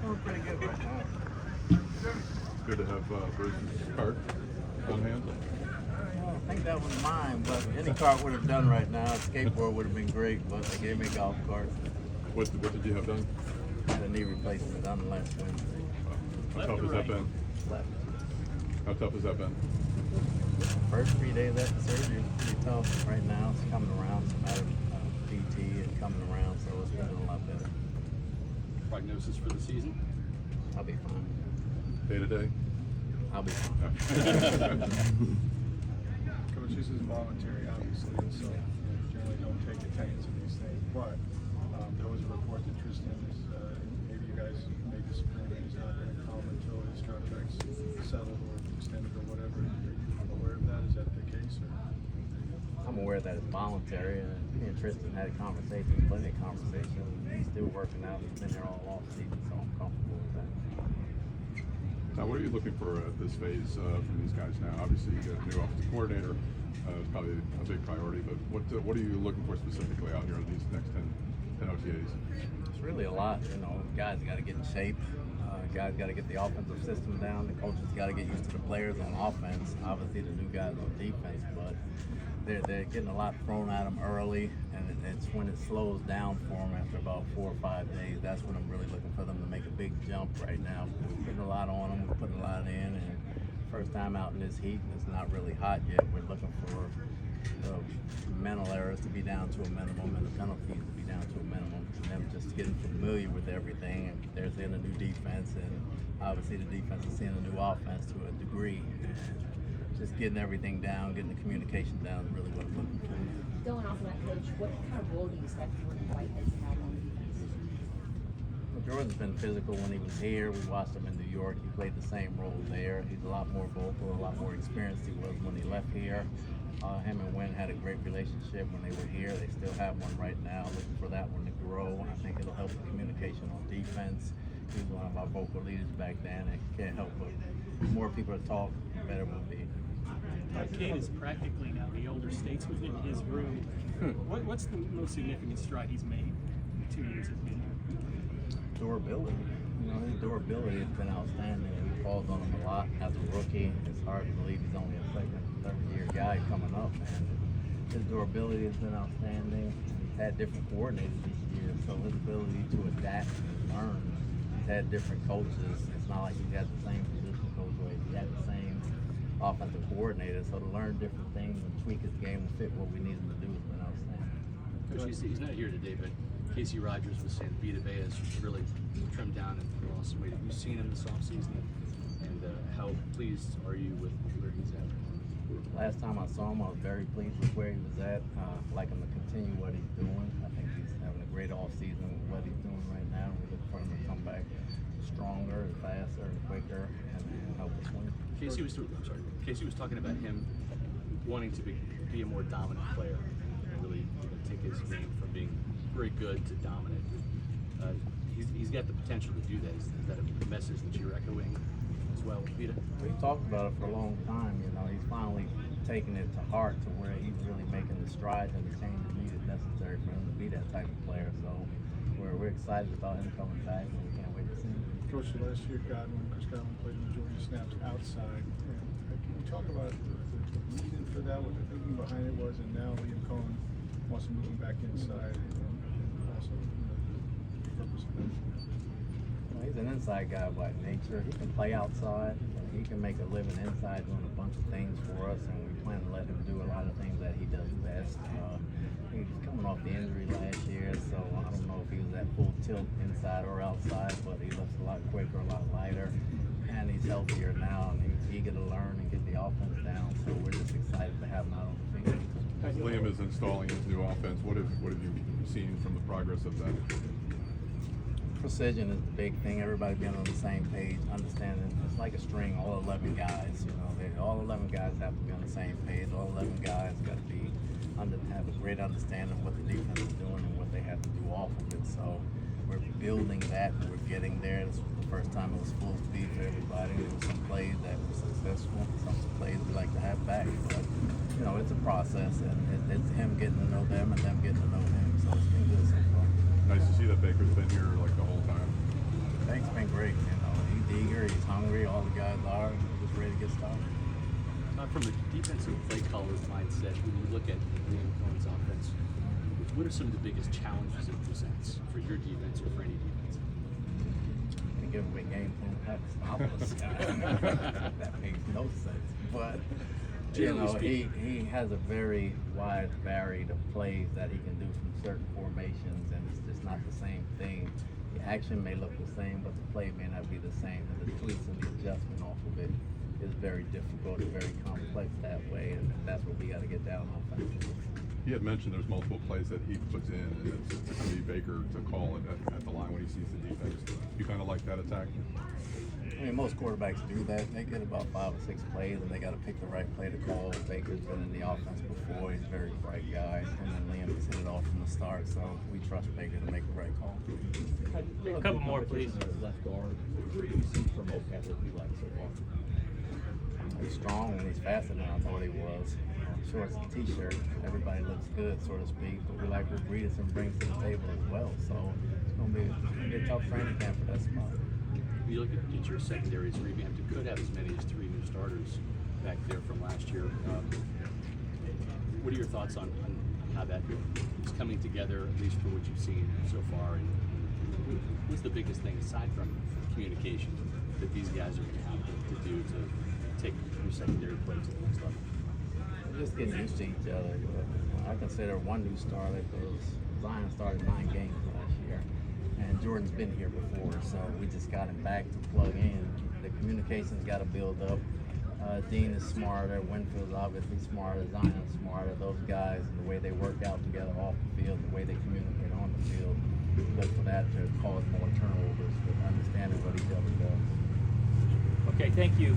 doing pretty good right now. Good to have Bruce's cart on hand. Well, I think that was mine, but any cart would have done right now. A skateboard would have been great, but they gave me a golf cart. What did you have done? I had a knee replacement done last Wednesday. How tough has that been? Left. How tough has that been? First 3 days after surgery was pretty tough. Right now it's coming around. It's a matter of PT and coming around, so it's getting a lot better. Prognosis for the season? I'll be fine. Day to day? I'll be fine. Coach, this is voluntary, obviously, so generally don't take attendance of these things. But there was a report that Tristan is, maybe you guys may disagree, but he's not going to come until his contract's settled or extended or whatever. Are you aware of that? Is that the case? Or? I'm aware that it's voluntary, and me and Tristan had a conversation, plenty of conversation. He's still working out. He's been here all off season, so I'm comfortable with that. Now, what are you looking for at this phase from these guys now? Obviously, you got a new offensive coordinator. It's probably a big priority, but what are you looking for specifically out here in these next 10 OTAs? It's really a lot. You know, guys got to get in shape. Guys got to get the offensive system down. The coaches got to get used to the players on offense. Obviously, the new guys on defense, but they're getting a lot thrown at them early, and it's when it slows down for them after about 4 or 5 days. That's when I'm really looking for them to make a big jump right now. We're putting a lot on them. We're putting a lot in, and first time out in this heat, and it's not really hot yet. We're looking for the mental errors to be down to a minimum and the penalties to be down to a minimum, and them just getting familiar with everything. And they're seeing a new defense, and obviously the defense is seeing a new offense to a degree. Just getting everything down, getting the communication down is really what I'm looking for. Going off of that, Coach, what kind of role do you expect Jordan White has had on defense? Well, Jordan's been physical when he was here. We watched him in New York. He played the same role there. He's a lot more vocal, a lot more experienced he was when he left here. Him and Wynn had a great relationship when they were here. They still have one right now. Looking for that one to grow. I think it'll help the communication on defense. He was one of our vocal leaders back then, and can't help but the more people to talk, the better we'll be. Kate is practically now the older statesman in his room. What's the most significant stride he's made in the 2 years he's been here? Durability. You know, his durability has been outstanding. We called on him a lot as a rookie. It's hard to believe he's only a second, third-year guy coming up, and his durability has been outstanding. He's had different coordinators this year, so his ability to adapt and learn. He's had different coaches. It's not like he's got the same position coach, or he had the same offensive coordinator, so to learn different things and tweak his game and fit what we need him to do has been outstanding. Coach, he's not here today, but Casey Rogers was saying B2B has really trimmed down and lost some weight. Have you seen him this offseason, and how pleased are you with where he's at? Last time I saw him, I was very pleased with where he was at. Like him to continue what he's doing. I think he's having a great offseason with what he's doing right now. We look for him to come back stronger and faster and quicker and help us win. Casey was talking about him wanting to be a more dominant player and really take his game from being very good to dominant. He's got the potential to do that. Is that a message that you're echoing as well, Peter? We've talked about it for a long time. You know, he's finally taking it to heart to where he's really making the strides and the changes needed necessary for him to be that type of player. So we're excited about him coming back, and we can't wait to see him. Coach, last year, Chris Godwin played the majority of snaps outside. And can you talk about the reason for that, what the thinking behind it was, and now Liam Cohen wants to move him back inside, and also the purpose of that? Well, he's an inside guy by nature. He can play outside, and he can make a living inside doing a bunch of things for us, and we plan to let him do a lot of things that he does best. He's coming off the injury last year, so I don't know if he was at full tilt inside or outside, but he looks a lot quicker, a lot lighter, and he's healthier now, and he's eager to learn and get the offense down, so we're just excited to have him out on the field. As Liam is installing his new offense, what have you seen from the progress of that? Precision is the big thing. Everybody being on the same page, understanding it's like a string. All 11 guys, you know, all 11 guys have to be on the same page. All 11 guys got to be have a great understanding of what the defense is doing and what they have to do off of it. So we're building that. We're getting there. This was the first time it was full speed for everybody. There were some plays that were successful. Some plays we like to have back, but you know, it's a process, and it's him getting to know them and them getting to know him. So it's been good so far. Nice to see that Baker's been here like the whole time. Baker's been great. He's hungry. All the guys are. He's just ready to get started. From a defensive play caller's mindset, when you look at Liam Cohen's offense, what are some of the biggest challenges it presents for your defense or for any defense? To give him a game plan, have to stop us. That makes no sense. But you know, he has a very wide varied of plays that he can do from certain formations, and it's just not the same thing. The action may look the same, but the play may not be the same, and the tweaks and the adjustment off of it is very difficult and very complex that way, and that's what we got to get down offensively. He had mentioned there's multiple plays that he puts in, and it's going to be Baker to call it at the line when he sees the defense. You kind of like that attack? I mean, most quarterbacks do that. They get about 5 or 6 plays, and they got to pick the right play to call. Baker's been in the offense before. He's a very bright guy, and then Liam has hit it off from the start, so we trust Baker to make the right call. A couple more, please. Left guard. What do you see from OTAs that you like so far? He's strong and he's faster than I thought he was. Shorts and t-shirt, everybody looks good, so to speak, but we like what Breedison brings to the table as well. So it's going to be a tough training camp for that spot. When you look at your secondaries revamped, it could have as many as 3 new starters back there from last year. What are your thoughts on how that is coming together, at least for what you've seen so far? And what's the biggest thing, aside from communication, that these guys are going to have to do to take your secondary play to the next level? Just getting used to each other. I consider one new starter because Zion started 9 games last year, and Jordan's been here before, so we just got him back to plug in. The communication's got to build up. Dean is smarter. Winfield's obviously smarter. Zion's smarter. Those guys and the way they work out together off the field, the way they communicate on the field, look for that to cause more turnovers, but understanding what each other does. Okay, thank you.